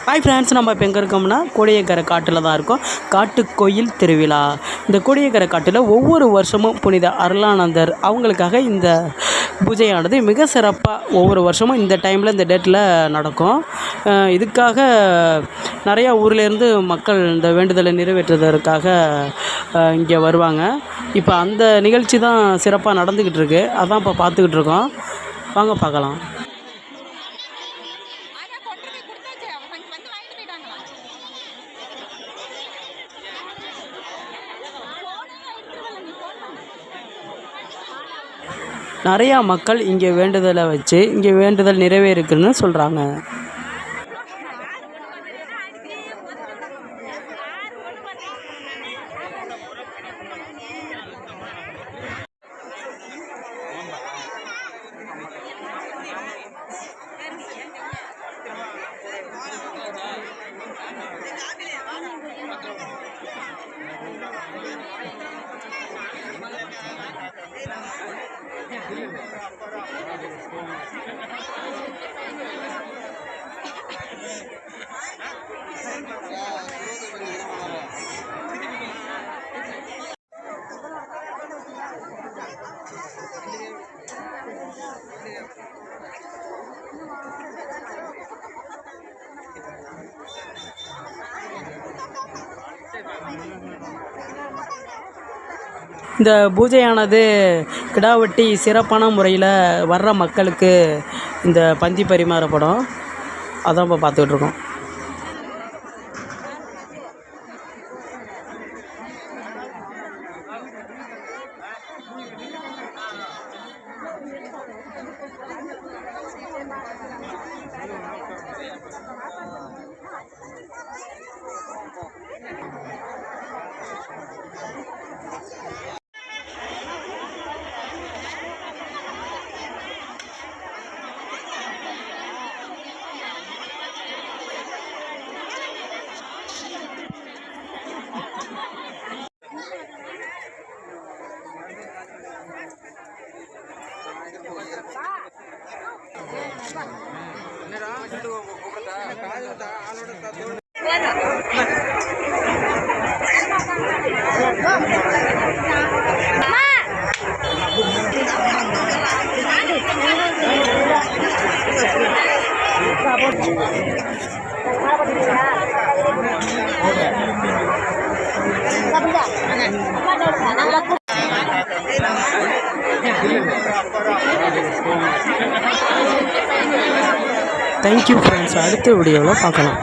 Hi friends, நம்ம இப்போ எங்கே இருக்கோம்னா கோடியக்கரை காட்டில் தான் இருக்கோம். காட்டுக்கோயில் திருவிழா. இந்த கோடியக்கரை காட்டில் ஒவ்வொரு வருஷமும் புனித அருளானந்தர் அவங்களுக்காக இந்த பூஜையானது மிக சிறப்பாக ஒவ்வொரு வருஷமும் இந்த டைமில் இந்த டேட்டில் நடக்கும். இதுக்காக நிறையா ஊர்லேருந்து மக்கள் இந்த வேண்டுதலை நிறைவேற்றுவதற்காக இங்கே வருவாங்க. இப்போ அந்த நிகழ்ச்சி தான் சிறப்பாக நடந்துக்கிட்டு இருக்கு. அதான் இப்போ பார்த்துக்கிட்டு இருக்கோம். வாங்க பார்க்கலாம். நிறையா மக்கள் இங்கே வேண்டுதலை வச்சு இங்கே வேண்டுதல் நிறைவேறுக்குன்னு சொல்கிறாங்க. இந்த பூஜையானது கிடாவெட்டி சிறப்பான முறையில் வர்ற மக்களுக்கு இந்த பந்தி பரிமாறப்படும். அதான் இப்போ பார்த்துக்கிட்டு இருக்கோம். Thank you friends. அடுத்த வீடியோவில் பார்க்கலாம்.